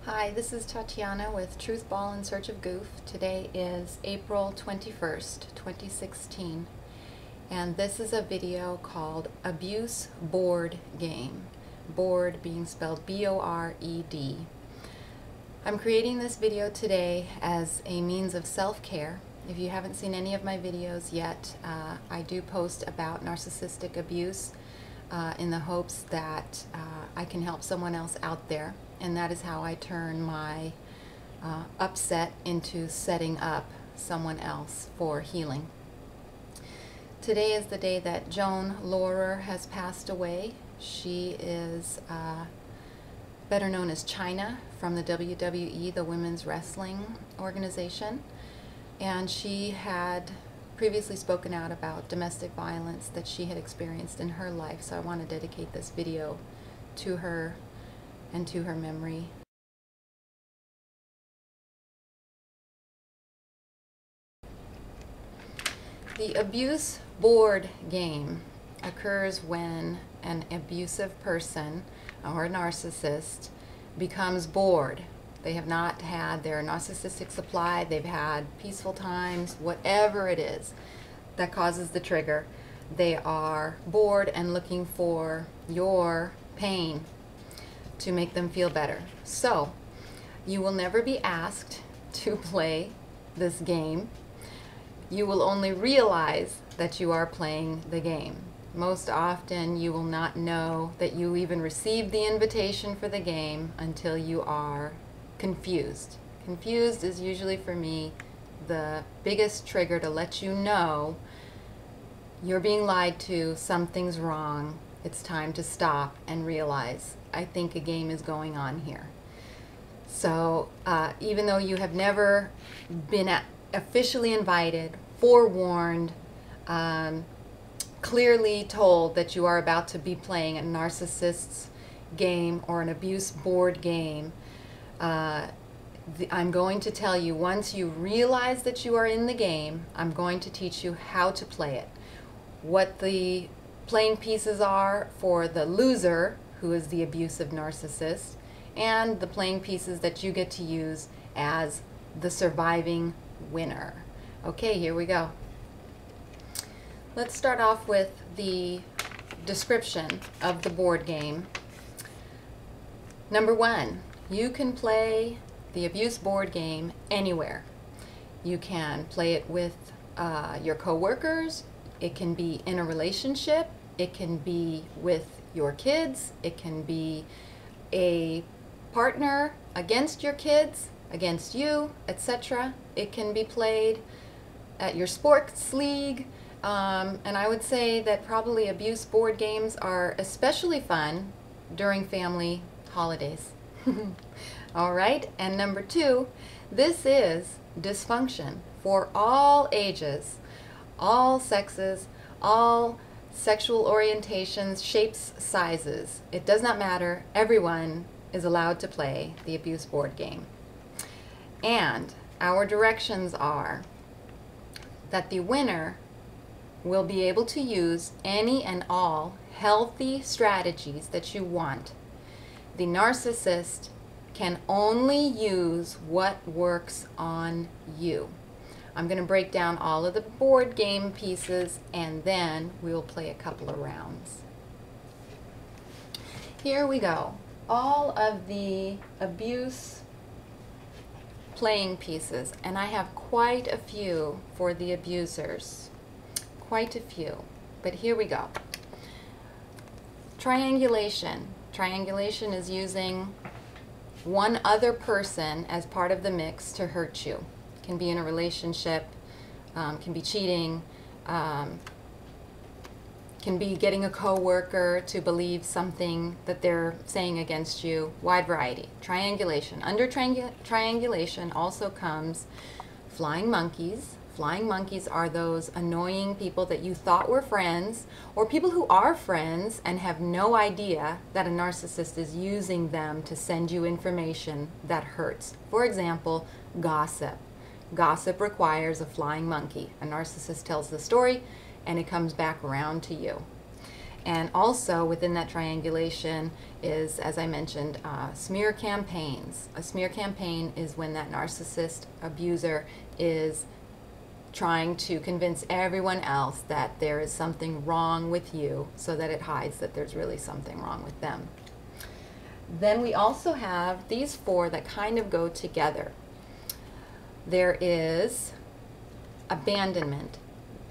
Hi, this is Tatiana with Truth Ball in Search of Goof. Today is April 21st, 2016, and this is a video called Abuse Board Game. Board being spelled B-O-R-E-D. I'm creating this video today as a means of self-care. If you haven't seen any of my videos yet, I do post about narcissistic abuse in the hopes that I can help someone else out there. And that is how I turn my upset into setting up someone else for healing. Today is the day that Joan Laurer has passed away. She is better known as Chyna from the WWE, the women's wrestling organization. And she had previously spoken out about domestic violence that she had experienced in her life. So I want to dedicate this video to her and to her memory. The abuse board game occurs when an abusive person or a narcissist becomes bored. They have not had their narcissistic supply, they've had peaceful times, whatever it is that causes the trigger. They are bored and looking for your pain to make them feel better. So, you will never be asked to play this game. You will only realize that you are playing the game. Most often, you will not know that you even received the invitation for the game until you are confused. Confused is usually, for me, the biggest trigger to let you know you're being lied to, something's wrong, it's time to stop and realize, I think a game is going on here. So even though you have never been officially invited, forewarned, clearly told that you are about to be playing a narcissist's game or an abuse board game, I'm going to tell you, once you realize that you are in the game, I'm going to teach you how to play it. What the playing pieces are for the loser, who is the abusive narcissist, and the playing pieces that you get to use as the surviving winner. Okay, here we go. Let's start off with the description of the board game. Number one, you can play the abuse board game anywhere. You can play it with your coworkers. It can be in a relationship. It can be with your kids. It can be a partner against your kids, against you, etc. It can be played at your sports league. And I would say that probably abuse board games are especially fun during family holidays. All right, and number two, this is dysfunction for all ages, all sexes, all sexual orientations, shapes, sizes. It does not matter. Everyone is allowed to play the abuse board game. And our directions are that the winner will be able to use any and all healthy strategies that you want. The narcissist can only use what works on you. I'm going to break down all of the board game pieces and then we'll play a couple of rounds. Here we go. All of the abuse playing pieces, and I have quite a few for the abusers. Quite a few. But here we go. Triangulation. Triangulation is using one other person as part of the mix to hurt you. Can be in a relationship, can be cheating, can be getting a coworker to believe something that they're saying against you. Wide variety. Triangulation. Under triangulation also comes flying monkeys. Flying monkeys are those annoying people that you thought were friends, or people who are friends and have no idea that a narcissist is using them to send you information that hurts. For example, gossip. Gossip requires a flying monkey. A narcissist tells the story and it comes back around to you. And also within that triangulation is, as I mentioned, smear campaigns. A smear campaign is when that narcissist abuser is trying to convince everyone else that there is something wrong with you so that it hides that there's really something wrong with them. Then we also have these four that kind of go together. There is abandonment.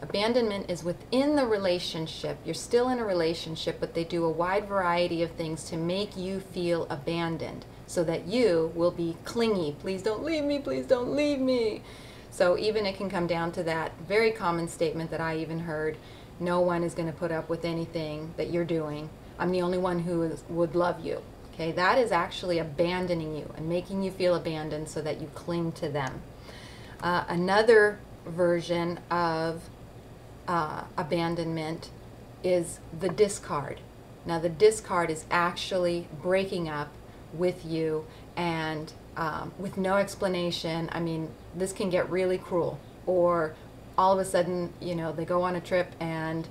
Abandonment is within the relationship. You're still in a relationship, but they do a wide variety of things to make you feel abandoned so that you will be clingy. Please don't leave me, please don't leave me. So even it can come down to that very common statement that I even heard, no one is going to put up with anything that you're doing. I'm the only one who would love you. Okay, that is actually abandoning you and making you feel abandoned so that you cling to them. Another version of abandonment is the discard. Now the discard is actually breaking up with you and with no explanation. I mean, this can get really cruel. Or all of a sudden, you know, they go on a trip and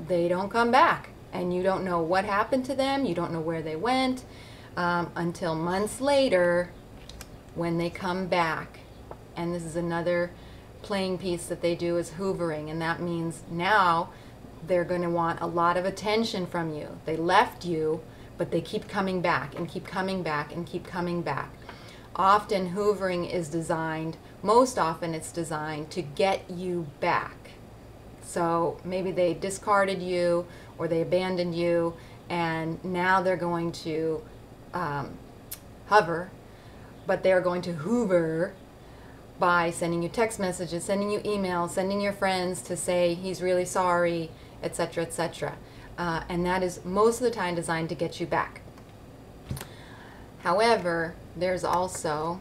they don't come back. And you don't know what happened to them. You don't know where they went until months later when they come back. And this is another playing piece that they do, is hoovering. And that means now they're going to want a lot of attention from you. They left you, but they keep coming back and keep coming back and keep coming back. Often hoovering is designed, most often it's designed to get you back. So maybe they discarded you or they abandoned you, and now they're going to hover, but they're going to hoover by sending you text messages, sending you emails, sending your friends to say he's really sorry, etc., etc. And that is most of the time designed to get you back. However, there's also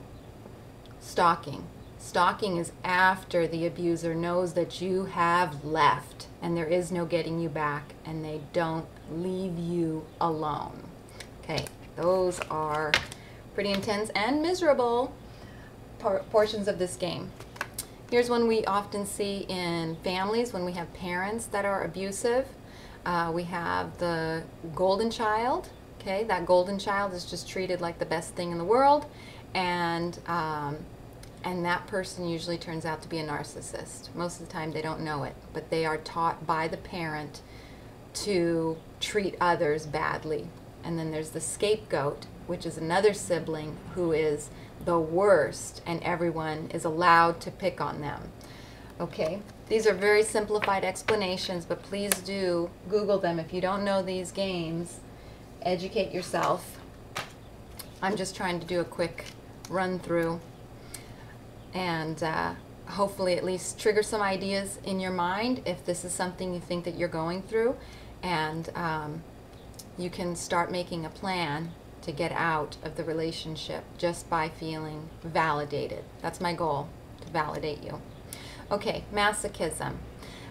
stalking. Stalking is after the abuser knows that you have left and there is no getting you back, and they don't leave you alone. Okay, those are pretty intense and miserable portions of this game. Here's one we often see in families when we have parents that are abusive. We have the golden child. Okay, that golden child is just treated like the best thing in the world, and that person usually turns out to be a narcissist. Most of the time they don't know it, but they are taught by the parent to treat others badly. And then there's the scapegoat, which is another sibling who is the worst, and everyone is allowed to pick on them. Okay, these are very simplified explanations, but please do Google them if you don't know these games. Educate yourself. I'm just trying to do a quick run through and hopefully at least trigger some ideas in your mind if this is something you think that you're going through, and you can start making a plan to get out of the relationship just by feeling validated. That's my goal, to validate you. Okay, masochism.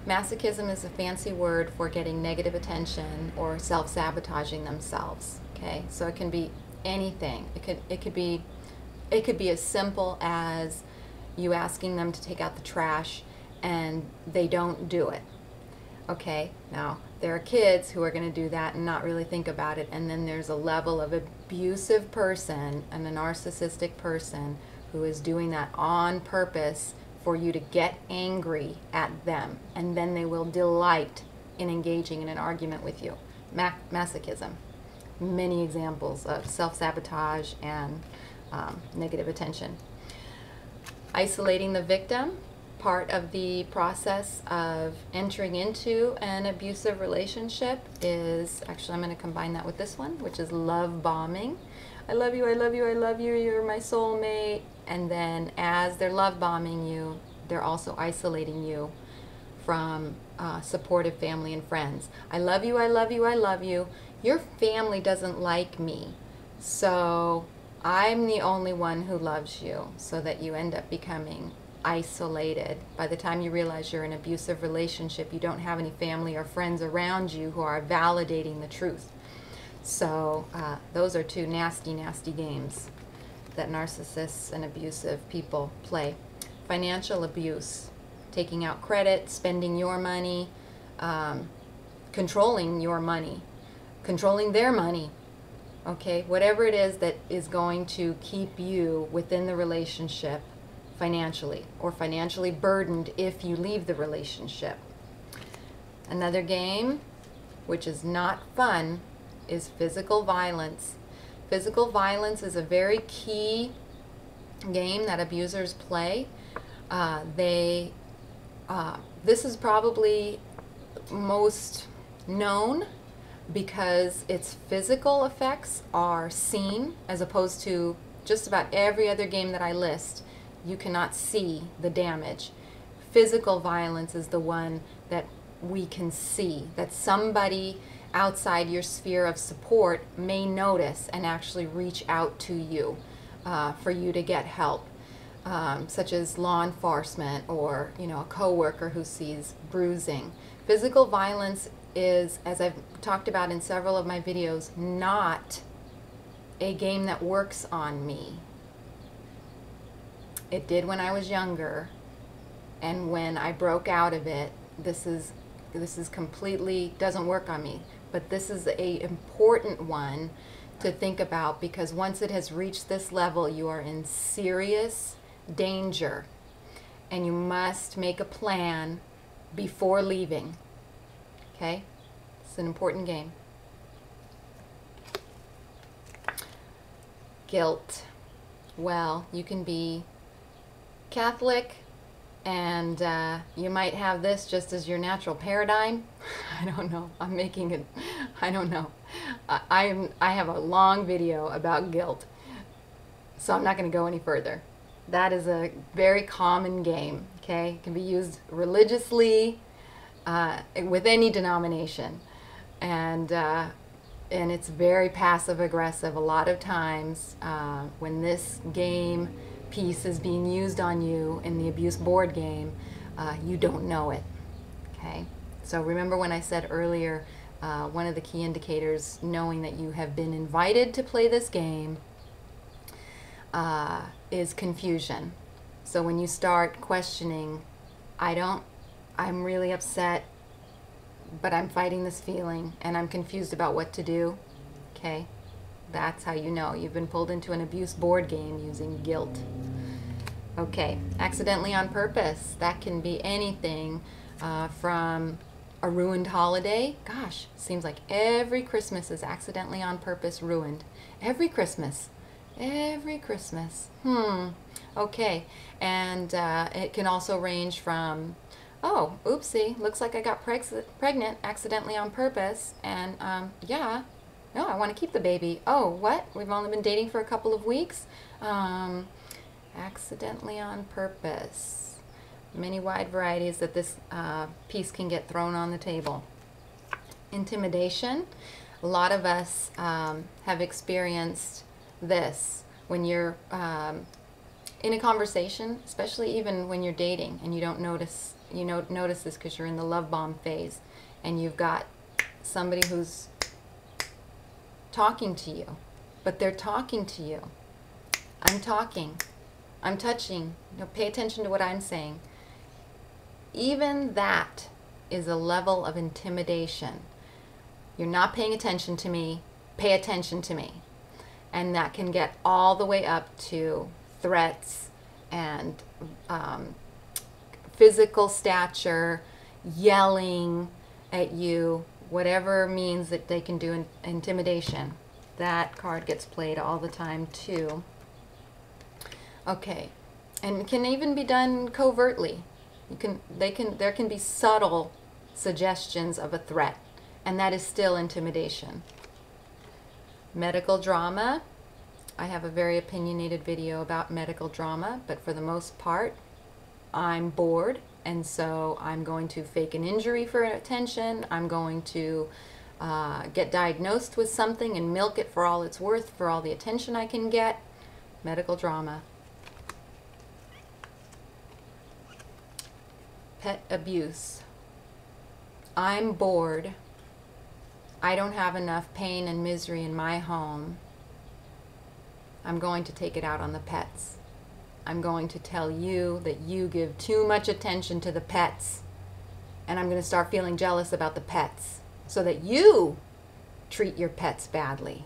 Masochism is a fancy word for getting negative attention or self-sabotaging themselves. Okay, so it can be anything. It could be as simple as you asking them to take out the trash and they don't do it. Okay, now there are kids who are going to do that and not really think about it, and then there's a level of abusive person and a narcissistic person who is doing that on purpose for you to get angry at them, and then they will delight in engaging in an argument with you. Masochism. Many examples of self-sabotage and negative attention. Isolating the victim. Part of the process of entering into an abusive relationship is, actually I'm going to combine that with this one, which is love bombing. I love you, I love you, I love you, you're my soulmate. And then as they're love bombing you, they're also isolating you from supportive family and friends. I love you, I love you, I love you. Your family doesn't like me, so I'm the only one who loves you, so that you end up becoming isolated. By the time you realize you're in an abusive relationship, you don't have any family or friends around you who are validating the truth. So those are two nasty, nasty games that narcissists and abusive people play. Financial abuse, taking out credit, spending your money, controlling your money, controlling their money. Okay, whatever it is that is going to keep you within the relationship financially, or financially burdened if you leave the relationship. Another game, which is not fun, is physical violence. Physical violence is a very key game that abusers play. This is probably most known because its physical effects are seen, as opposed to just about every other game that I list. You cannot see the damage. Physical violence is the one that we can see, that somebody outside your sphere of support may notice and actually reach out to you for you to get help, such as law enforcement, or a coworker who sees bruising. Physical violence is, as I've talked about in several of my videos, not a game that works on me. It did when I was younger, and when I broke out of it, this is completely doesn't work on me. But this is a important one to think about, because once it has reached this level, you are in serious danger, and you must make a plan before leaving. Okay? It's an important game. Guilt. Well, you can be Catholic, and you might have this just as your natural paradigm. I don't know. I'm making it. I don't know. I have a long video about guilt, so I'm not going to go any further. That is a very common game. Okay, it can be used religiously with any denomination, and it's very passive aggressive. A lot of times when this game piece is being used on you in the abuse board game, you don't know it. Okay, so remember when I said earlier, one of the key indicators knowing that you have been invited to play this game is confusion. So when you start questioning, I'm really upset, but I'm fighting this feeling and I'm confused about what to do. Okay, that's how you know you've been pulled into an abuse board game using guilt. Okay, accidentally on purpose. That can be anything from a ruined holiday. Gosh, seems like every Christmas is accidentally on purpose ruined. Every Christmas. Every Christmas. Okay, and it can also range from, oh, oopsie, looks like I got pregnant accidentally on purpose, and yeah, no, I want to keep the baby. Oh, what? We've only been dating for a couple of weeks? Accidentally on purpose. Many wide varieties that this piece can get thrown on the table. Intimidation. A lot of us have experienced this when you're in a conversation, especially even when you're dating and you don't notice, notice this because you're in the love bomb phase, and you've got somebody who's talking to you, but they're talking to you. I'm talking, I'm touching, pay attention to what I'm saying. Even that is a level of intimidation. You're not paying attention to me, pay attention to me. And that can get all the way up to threats and physical stature, yelling at you, whatever means that they can do intimidation. That card gets played all the time too. Okay, and it can even be done covertly. There can be subtle suggestions of a threat, and that is still intimidation. Medical drama. I have a very opinionated video about medical drama, but for the most part, I'm bored, and so I'm going to fake an injury for attention. I'm going to get diagnosed with something and milk it for all it's worth, for all the attention I can get. Medical drama. Pet abuse. I'm bored. I don't have enough pain and misery in my home. I'm going to take it out on the pets. I'm going to tell you that you give too much attention to the pets, and I'm going to start feeling jealous about the pets. so that you treat your pets badly.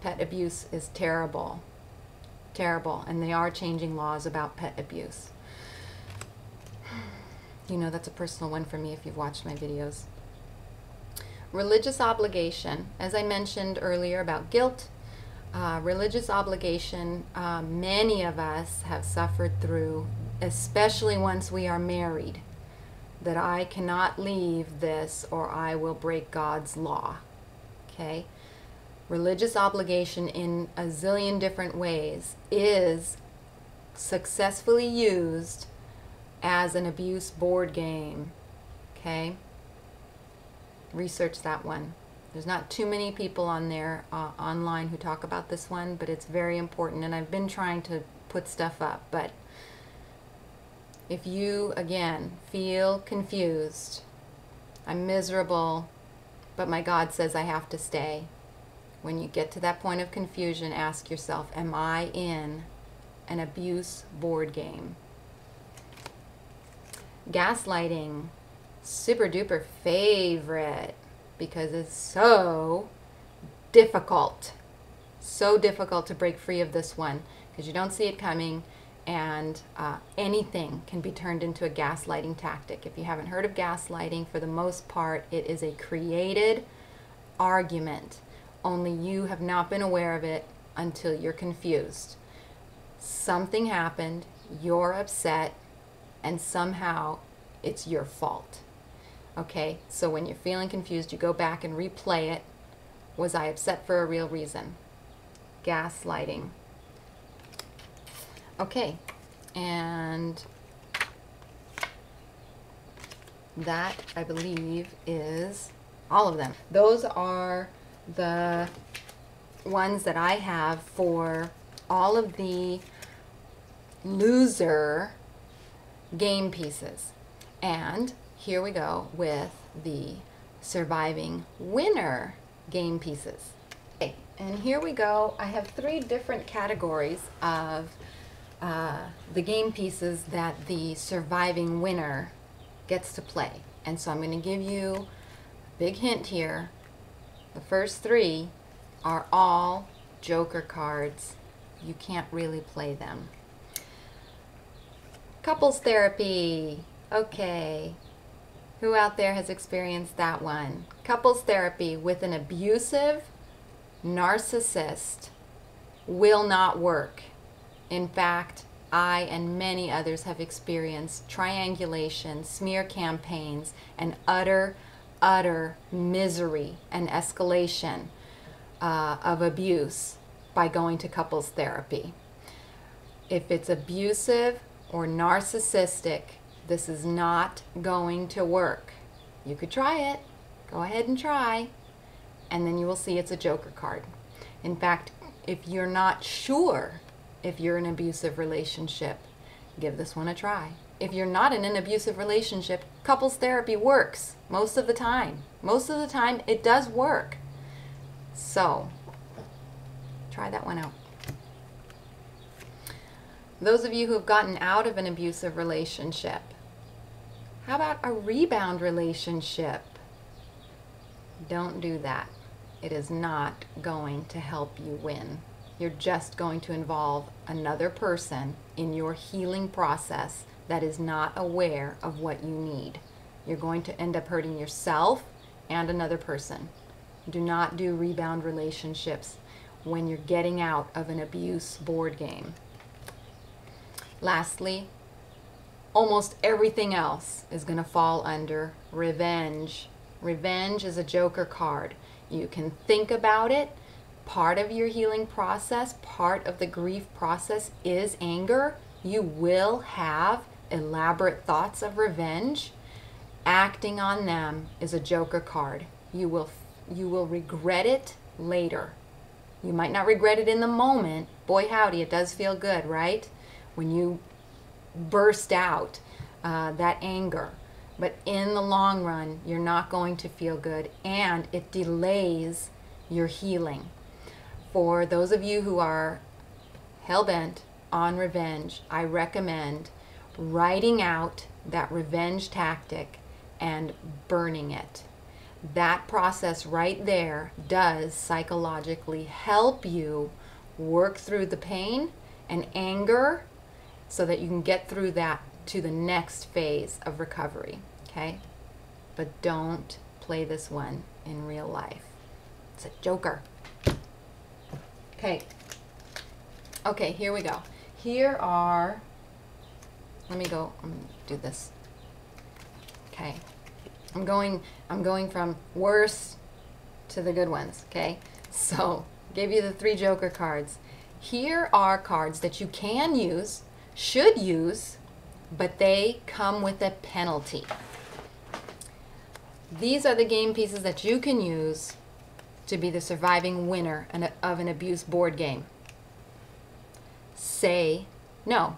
Pet abuse is terrible, terrible, and they are changing laws about pet abuse. You know, that's a personal one for me if you've watched my videos. Religious obligation, as I mentioned earlier about guilt, religious obligation, many of us have suffered through, especially once we are married, that I cannot leave this or I will break God's law. Okay? Religious obligation in a zillion different ways is successfully used as an abuse board game. Okay? Research that one. There's not too many people on there online who talk about this one, but it's very important, and I've been trying to put stuff up. But if you, again, feel confused, I'm miserable, but my God says I have to stay. When you get to that point of confusion, ask yourself, am I in an abuse board game? Gaslighting, super duper favorite, because it's so difficult to break free of this one, because you don't see it coming, and anything can be turned into a gaslighting tactic. If you haven't heard of gaslighting, for the most part, it is a created argument. Only you have not been aware of it until you're confused. Something happened, you're upset, and somehow it's your fault. Okay, so when you're feeling confused, you go back and replay it. Was I upset for a real reason? Gaslighting. Okay, and that, I believe, is all of them. Those are the ones that I have for all of the loser game pieces. And here we go with the surviving winner game pieces. Okay, and here we go. I have 3 different categories of the game pieces that the surviving winner gets to play. And so I'm going to give you a big hint here. The first 3 are all joker cards. You can't really play them. Couples therapy. Okay. Who out there has experienced that one? Couples therapy with an abusive narcissist will not work. In fact, I and many others have experienced triangulation, smear campaigns, and utter misery and escalation of abuse by going to couples therapy. If it's abusive or narcissistic, this is not going to work. You could try it. Go ahead and try. And then you will see it's a joker card. In fact, if you're not sure if you're in an abusive relationship, give this one a try. If you're not in an abusive relationship, couples therapy works most of the time. Most of the time, it does work. So, try that one out. Those of you who have gotten out of an abusive relationship, how about a rebound relationship? Don't do that. It is not going to help you win. You're just going to involve another person in your healing process that is not aware of what you need. You're going to end up hurting yourself and another person. Do not do rebound relationships when you're getting out of an abuse board game. Lastly, almost everything else is going to fall under revenge. Revenge is a joker card. You can think about it. Part of your healing process, part of the grief process is anger. You will have elaborate thoughts of revenge. Acting on them is a joker card. You will regret it later. You might not regret it in the moment. Boy howdy, it does feel good, right? When you burst out that anger. But in the long run, you're not going to feel good, and it delays your healing. For those of you who are hell-bent on revenge, I recommend writing out that revenge tactic and burning it. That process right there does psychologically help you work through the pain and anger so that you can get through that to the next phase of recovery, okay? But don't play this one in real life. It's a joker. Okay. Okay, here we go. Here are, let me go, I'm gonna do this. Okay. I'm going from worse to the good ones, okay? So, give you the 3 joker cards. Here are cards that you can use, should use, but they come with a penalty. These are the game pieces that you can use to be the surviving winner of an abuse board game. Say no.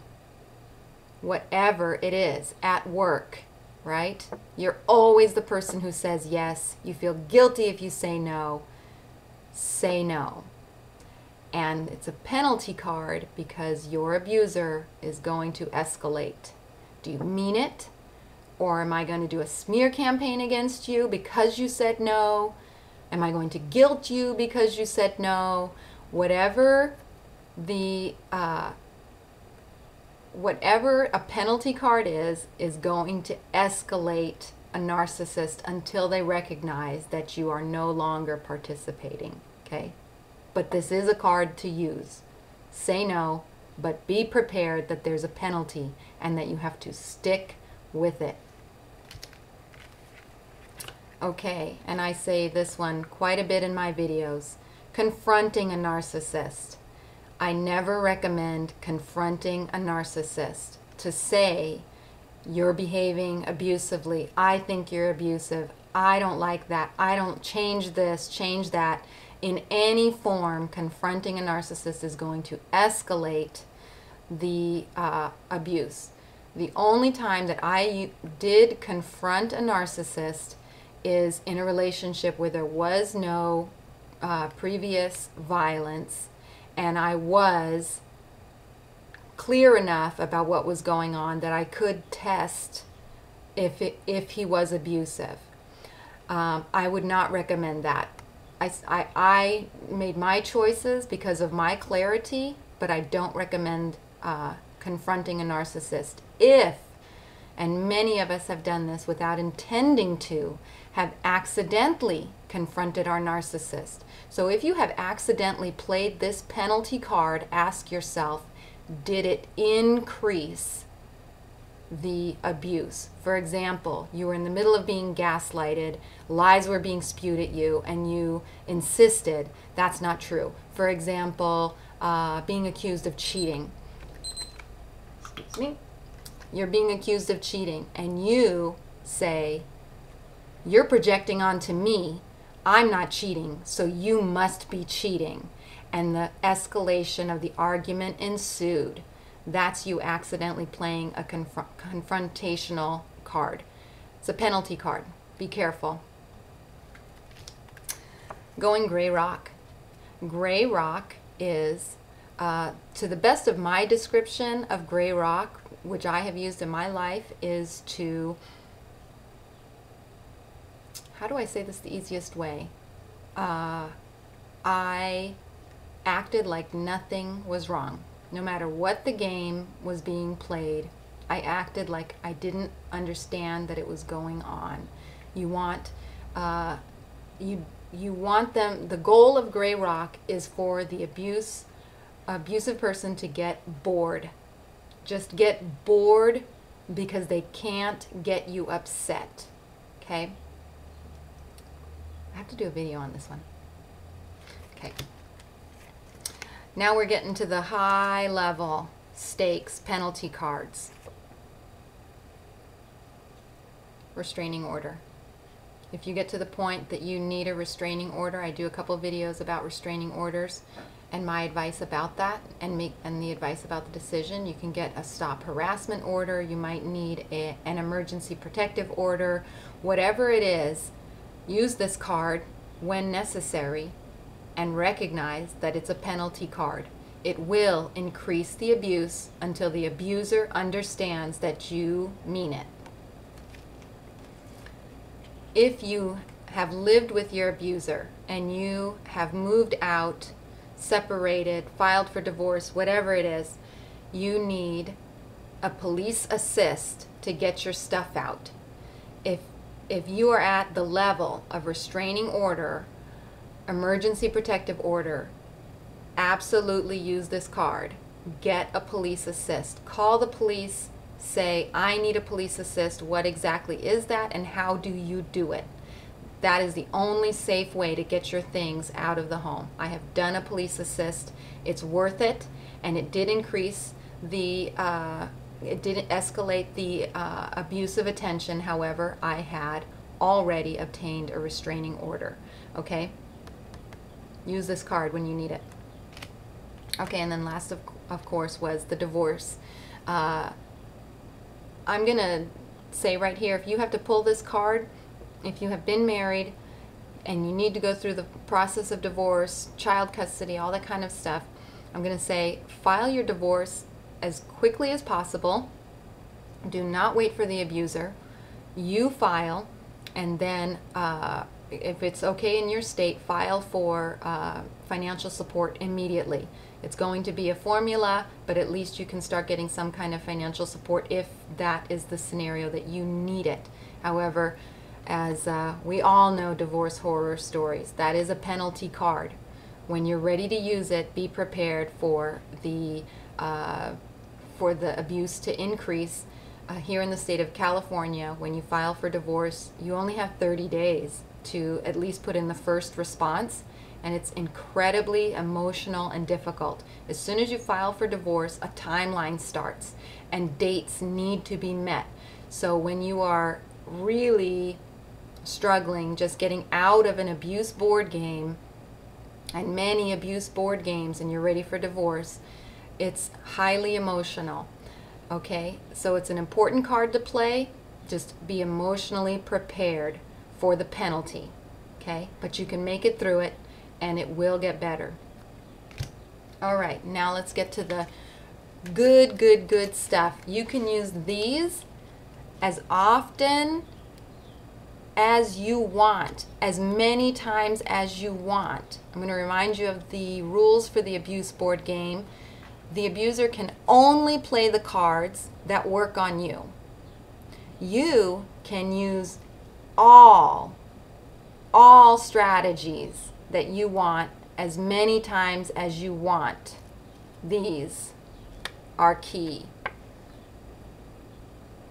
Whatever it is, at work, right? You're always the person who says yes. You feel guilty if you say no. Say no. And it's a penalty card because your abuser is going to escalate. Do you mean it? Or am I going to do a smear campaign against you because you said no? Am I going to guilt you because you said no? Whatever whatever a penalty card is going to escalate a narcissist until they recognize that you are no longer participating, okay? But this is a card to use. Say no, but be prepared that there's a penalty and that you have to stick with it. Okay, and I say this one quite a bit in my videos. Confronting a narcissist. I never recommend confronting a narcissist. To say, you're behaving abusively, I think you're abusive, I don't like that, I don't, change this, change that. In any form, confronting a narcissist is going to escalate the abuse. The only time that I did confront a narcissist is in a relationship where there was no previous violence, and I was clear enough about what was going on that I could test if he was abusive. I would not recommend that. I made my choices because of my clarity, but I don't recommend confronting a narcissist. If, and many of us have done this without intending to, have accidentally confronted our narcissist. So if you have accidentally played this penalty card, ask yourself, did it increase the abuse? For example, you were in the middle of being gaslighted, lies were being spewed at you, and you insisted that's not true. For example, being accused of cheating. Excuse me. You're being accused of cheating, and you say, you're projecting onto me, I'm not cheating, so you must be cheating. And the escalation of the argument ensued. That's you accidentally playing a confrontational card. It's a penalty card. Be careful. Going gray rock. Gray rock is, to the best of my description of gray rock, which I have used in my life, is to, how do I say this the easiest way? I acted like nothing was wrong. No matter what the game was being played, I acted like I didn't understand that it was going on. You want, you want them, the goal of gray rock is for the abusive person to get bored. Just get bored because they can't get you upset, okay? I have to do a video on this one. Okay. Now we're getting to the high level stakes penalty cards. Restraining order. If you get to the point that you need a restraining order, I do a couple videos about restraining orders and my advice about that, and the advice about the decision. You can get a stop harassment order, you might need an emergency protective order. Whatever it is, use this card when necessary and recognize that it's a penalty card. It will increase the abuse until the abuser understands that you mean it. If you have lived with your abuser and you have moved out, separated, filed for divorce, whatever it is, you need a police assist to get your stuff out. If you are at the level of restraining order, emergency protective order, absolutely use this card. Get a police assist. Call the police, say, I need a police assist. What exactly is that and how do you do it? That is the only safe way to get your things out of the home. I have done a police assist. It's worth it, and it did increase the, it didn't escalate the abusive attention. However, I had already obtained a restraining order. Okay? Use this card when you need it. Okay, and then last of course was the divorce. I'm going to say right here, if you have to pull this card, if you have been married and you need to go through the process of divorce, child custody, all that kind of stuff, I'm going to say file your divorce as quickly as possible. Do not wait for the abuser. You file, and then if it's okay in your state, file for financial support immediately. It's going to be a formula, but at least you can start getting some kind of financial support if that is the scenario that you need it. However, as we all know, divorce horror stories, that is a penalty card. When you're ready to use it, be prepared for the abuse to increase. Here in the state of California, when you file for divorce, you only have 30 days to at least put in the first response, and it's incredibly emotional and difficult. As soon as you file for divorce, a timeline starts, and dates need to be met. So when you are really struggling just getting out of an abuse board game, and many abuse board games, and you're ready for divorce, it's highly emotional. Okay, so it's an important card to play. Just be emotionally prepared for the penalty. Okay, but you can make it through it, and it will get better. All right, now let's get to the good stuff. You can use these as often as you want, as many times as you want. I'm going to remind you of the rules for the abuse board game. The abuser can only play the cards that work on you. You can use all strategies that you want as many times as you want. These are key.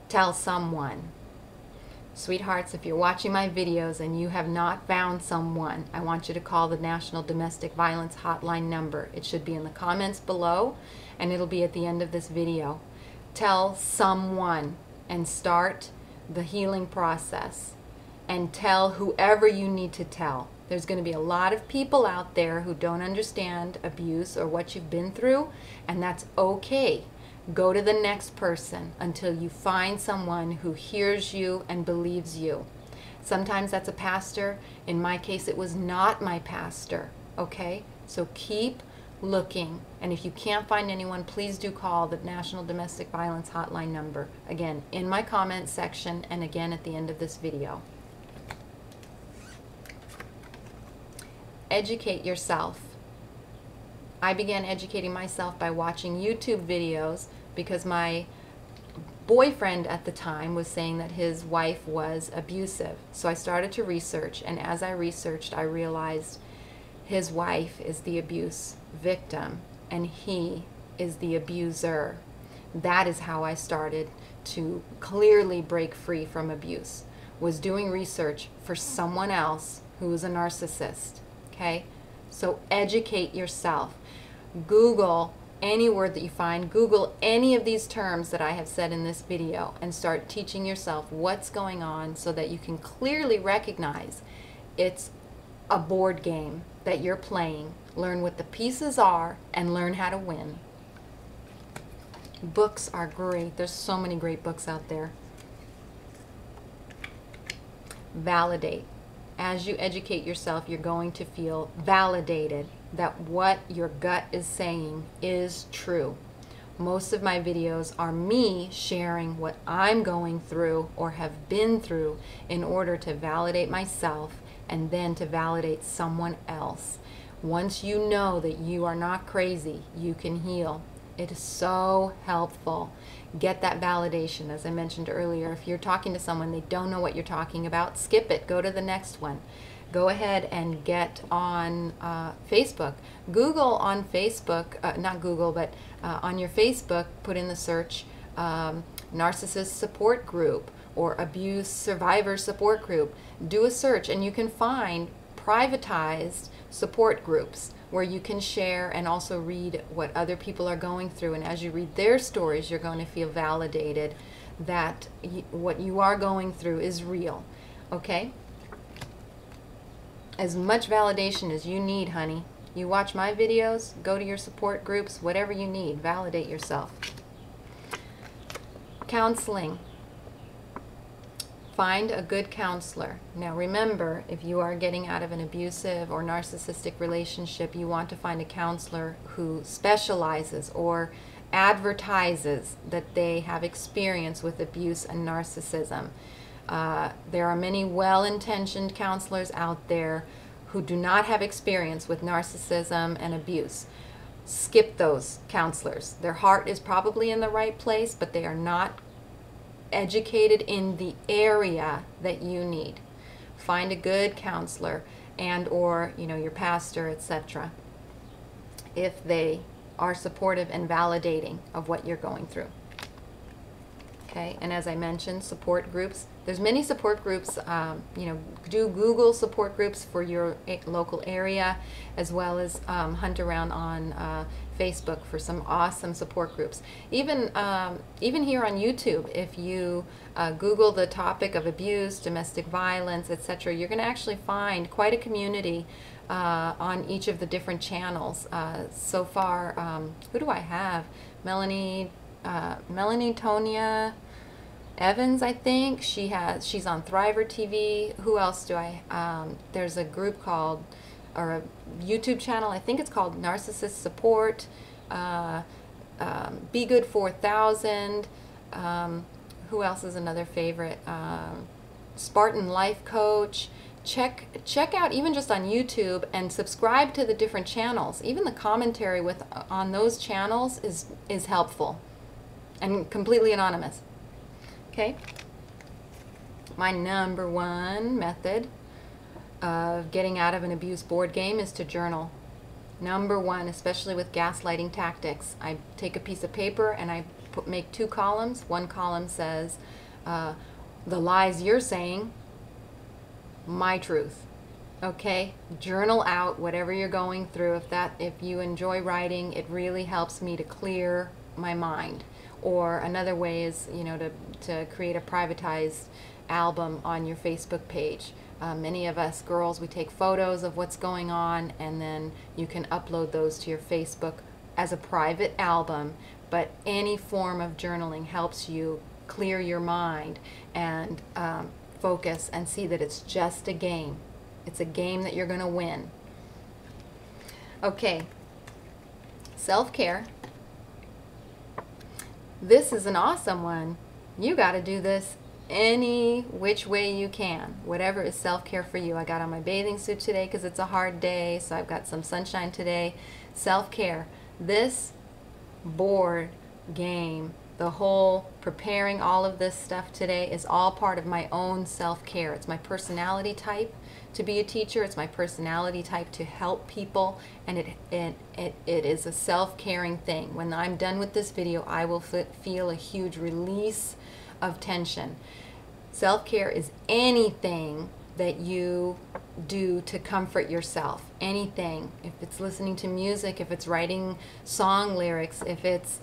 Tell someone. Sweethearts, if you're watching my videos and you have not found someone, I want you to call the National Domestic Violence Hotline number. It should be in the comments below, and it'll be at the end of this video. Tell someone and start the healing process. And tell whoever you need to tell. There's going to be a lot of people out there who don't understand abuse or what you've been through, and that's okay. Go to the next person until you find someone who hears you and believes you. Sometimes that's a pastor. In my case, it was not my pastor. Okay? So keep looking. And if you can't find anyone, please do call the National Domestic Violence Hotline number. Again, in my comments section, and again at the end of this video. Educate yourself. I began educating myself by watching YouTube videos because my boyfriend at the time was saying that his wife was abusive. So I started to research, and as I researched, I realized his wife is the abuse victim and he is the abuser. That is how I started to clearly break free from abuse, was doing research for someone else who is a narcissist. Okay? So educate yourself. Google any word that you find. Google any of these terms that I have said in this video and start teaching yourself what's going on so that you can clearly recognize it's a board game that you're playing. Learn what the pieces are and learn how to win. Books are great. There's so many great books out there. Validate. As you educate yourself, you're going to feel validated that what your gut is saying is true. Most of my videos are me sharing what I'm going through or have been through in order to validate myself and then to validate someone else. Once you know that you are not crazy, you can heal. It is so helpful. Get that validation. As I mentioned earlier, if you're talking to someone, they don't know what you're talking about, skip it. Go to the next one. Go ahead and get on Facebook. Google on Facebook, not Google, but on your Facebook, put in the search narcissist support group or abuse survivor support group. Do a search and you can find privatized support groups where you can share and also read what other people are going through. And as you read their stories, you're going to feel validated that what you are going through is real. Okay? As much validation as you need, honey. You watch my videos, go to your support groups, whatever you need, validate yourself. Counseling. Find a good counselor. Now remember, if you are getting out of an abusive or narcissistic relationship, you want to find a counselor who specializes or advertises that they have experience with abuse and narcissism. There are many well-intentioned counselors out there who do not have experience with narcissism and abuse. Skip those counselors. Their heart is probably in the right place, but they are not educated in the area that you need. Find a good counselor and or your pastor, etc. if they are supportive and validating of what you're going through. Okay, and as I mentioned, support groups. There's many support groups. Do Google support groups for your local area, as well as hunt around on Facebook for some awesome support groups. Even here on YouTube, if you Google the topic of abuse, domestic violence, etc., you're going to actually find quite a community on each of the different channels. So far, who do I have? Melanie Tonia Evans, I think. She's on Thriver TV. Who else do I, there's a group called, or a YouTube channel, I think it's called Narcissist Support, Be Good 4000, who else is another favorite, Spartan Life Coach. Check out even just on YouTube and subscribe to the different channels. Even the commentary on those channels is helpful and completely anonymous. Okay, my number one method of getting out of an abuse board game is to journal. Number one, especially with gaslighting tactics. I take a piece of paper and I make two columns. One column says the lies you're saying, my truth. Okay, journal out whatever you're going through. If you enjoy writing, it really helps me to clear my mind. Or another way is, to create a privatized album on your Facebook page. Many of us girls, we take photos of what's going on, and then you can upload those to your Facebook as a private album. But any form of journaling helps you clear your mind and focus and see that it's just a game. It's a game that you're going to win. Okay, self-care. This is an awesome one. You got to do this any which way you can. Whatever is self-care for you. I got on my bathing suit today because it's a hard day, so I've got some sunshine today. Self-care. This board game, the whole preparing all of this stuff today is all part of my own self-care. It's my personality type to be a teacher. It's my personality type to help people, and it is a self-caring thing. When I'm done with this video, I will feel a huge release of tension. Self-care is anything that you do to comfort yourself. Anything. If it's listening to music, if it's writing song lyrics, if it's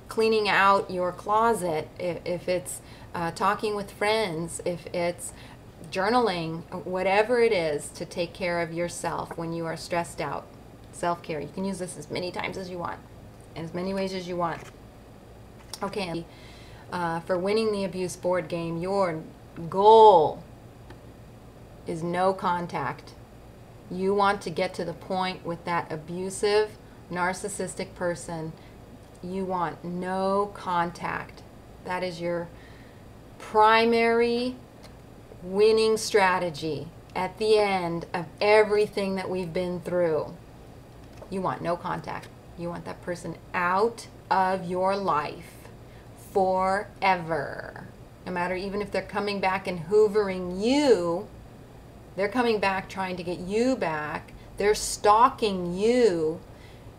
cleaning out your closet, if it's talking with friends, if it's journaling, whatever it is to take care of yourself when you are stressed out. Self-care. You can use this as many times as you want, in as many ways as you want. Okay, for winning the abuse board game, your goal is no contact. You want to get to the point with that abusive, narcissistic person. You want no contact. That is your primary winning strategy. at the end of everything that we've been through, you want no contact. You want that person out of your life forever. No matter, even if they're coming back and hoovering you, they're coming back trying to get you back, they're stalking you,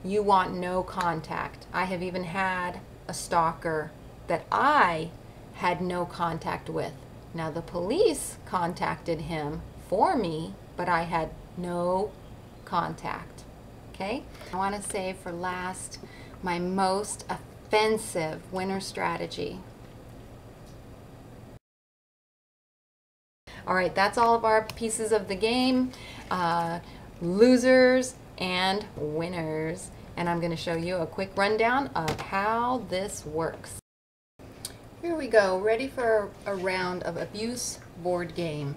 you want no contact. I have even had a stalker that I had no contact with. Now the police contacted him for me, but I had no contact. Okay? I want to save for last my most offensive winner strategy. All right, that's all of our pieces of the game, losers and winners. And I'm going to show you a quick rundown of how this works. Here we go, ready for a round of abuse board game.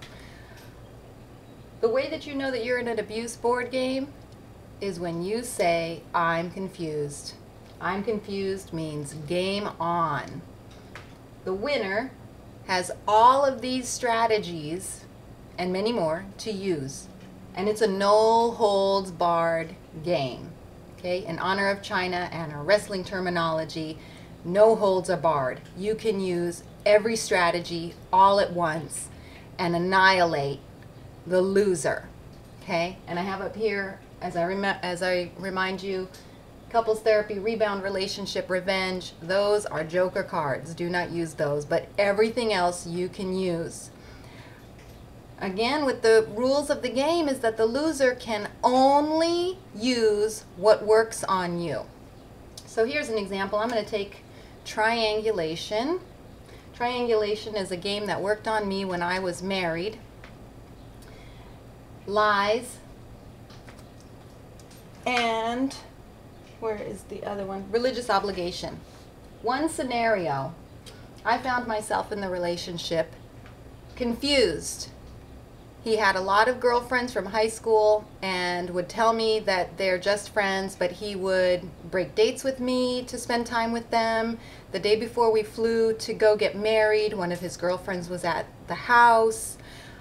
The way that you know that you're in an abuse board game is when you say, I'm confused. I'm confused means game on. The winner has all of these strategies and many more to use. And it's a no holds barred game. Okay, in honor of Chyna and our wrestling terminology, no holds are barred. You can use every strategy all at once and annihilate the loser. Okay, and I have up here, as I remind you, couples therapy, rebound, relationship, revenge, those are joker cards. Do not use those, but everything else you can use. Again, with the rules of the game is that the loser can only use what works on you. So here's an example. I'm going to take triangulation. Triangulation is a game that worked on me when I was married. Lies. And where is the other one? Religious obligation. One scenario, I found myself in the relationship confused. He had a lot of girlfriends from high school and would tell me that they're just friends, but he would break dates with me to spend time with them. The day before we flew to go get married, one of his girlfriends was at the house.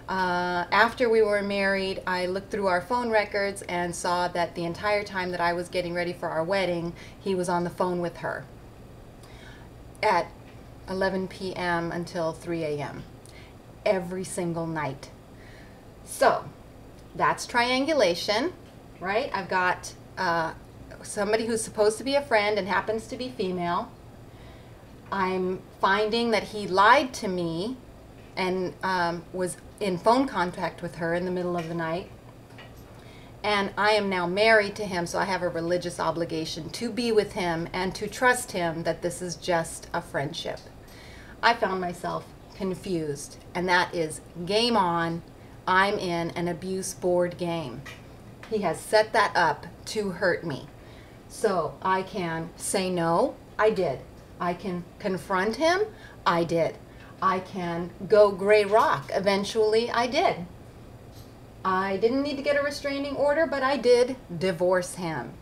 After we were married, I looked through our phone records and saw that the entire time that I was getting ready for our wedding, he was on the phone with her at 11 p.m. until 3 a.m. every single night. So that's triangulation, right? I've got somebody who's supposed to be a friend and happens to be female. I'm finding that he lied to me and was in phone contact with her in the middle of the night. And I am now married to him, so I have a religious obligation to be with him and to trust him that this is just a friendship. I found myself confused, and that is game on. I'm in an abuse board game. He has set that up to hurt me. So I can say no, I did. I can confront him, I did. I can go gray rock, eventually I did. I didn't need to get a restraining order, but I did divorce him.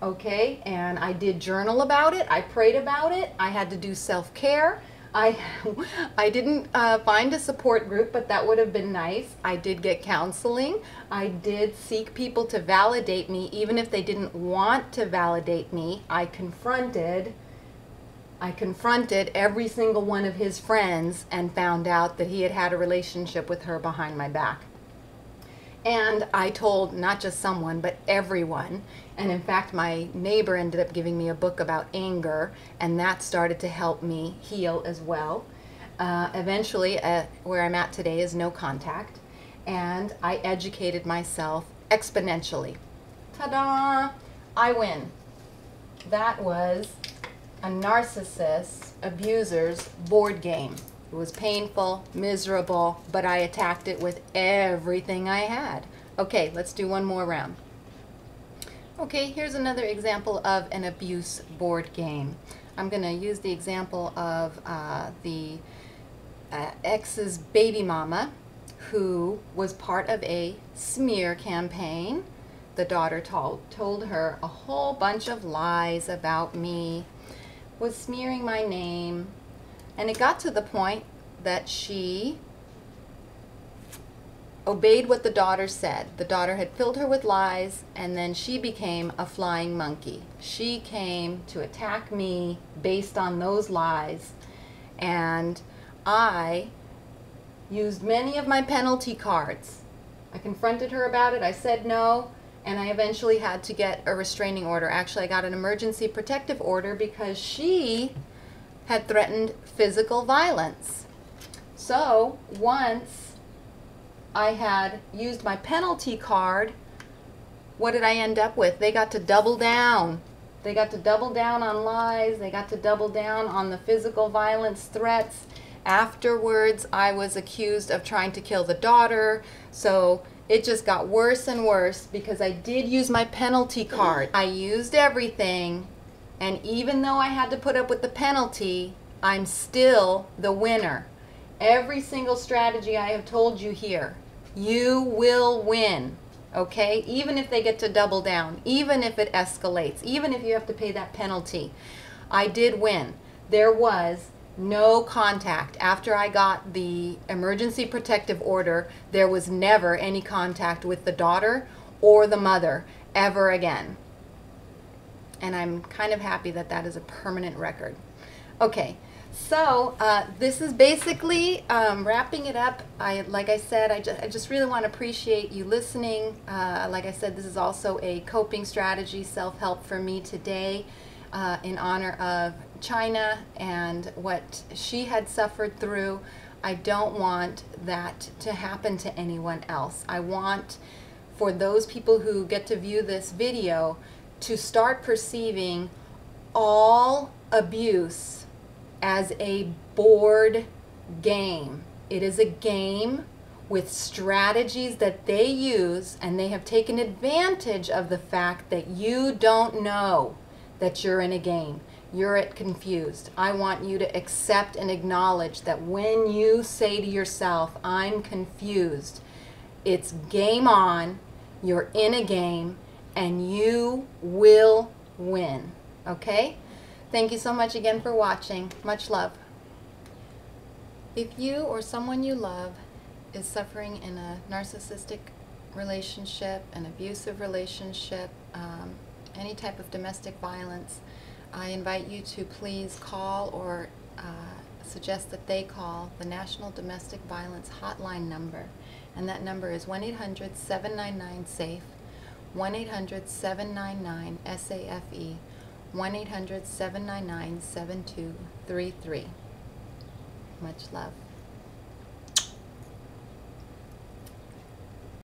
Okay, and I did journal about it, I prayed about it, I had to do self-care. I didn't find a support group, but that would have been nice. I did get counseling. I did seek people to validate me, even if they didn't want to validate me. I confronted every single one of his friends and found out that he had had a relationship with her behind my back. And I told not just someone, but everyone. And in fact, my neighbor ended up giving me a book about anger, and that started to help me heal as well. Eventually, where I'm at today is no contact, and I educated myself exponentially. Ta-da! I win. That was a narcissist abuser's board game. It was painful, miserable, but I attacked it with everything I had. Okay, let's do one more round. Okay, here's another example of an abuse board game. I'm going to use the example of the ex's baby mama, who was part of a smear campaign. The daughter told her a whole bunch of lies about me, was smearing my name, and it got to the point that she obeyed what the daughter said. The daughter had filled her with lies, and then she became a flying monkey. She came to attack me based on those lies, and I used many of my penalty cards. I confronted her about it. I said no, and I eventually had to get a restraining order. Actually, I got an emergency protective order because she had threatened physical violence. So once I had used my penalty card, what did I end up with? They got to double down. They got to double down on lies. They got to double down on the physical violence threats. Afterwards, I was accused of trying to kill the daughter. So it just got worse and worse because I did use my penalty card. I used everything, and even though I had to put up with the penalty, I'm still the winner. Every single strategy I have told you here, you will win, okay? Even if they get to double down, even if it escalates, even if you have to pay that penalty, I did win. There was no contact. After I got the emergency protective order, there was never any contact with the daughter or the mother ever again. And I'm kind of happy that that is a permanent record. Okay, so this is basically wrapping it up. Like I said, I just really want to appreciate you listening. Like I said, this is also a coping strategy, self-help for me today in honor of Chyna and what she had suffered through. I don't want that to happen to anyone else. I want for those people who get to view this video to start perceiving all abuse as a board game. It is a game with strategies that they use, and they have taken advantage of the fact that you don't know that you're in a game. You're confused. I want you to accept and acknowledge that when you say to yourself, I'm confused, it's game on, you're in a game, and you will win. Okay? Thank you so much again for watching. Much love. If you or someone you love is suffering in a narcissistic relationship, an abusive relationship, any type of domestic violence, I invite you to please call or suggest that they call the National Domestic Violence Hotline number. And that number is 1-800-799-SAFE, 1-800-799-SAFE, 1-800-799-7233. Much love.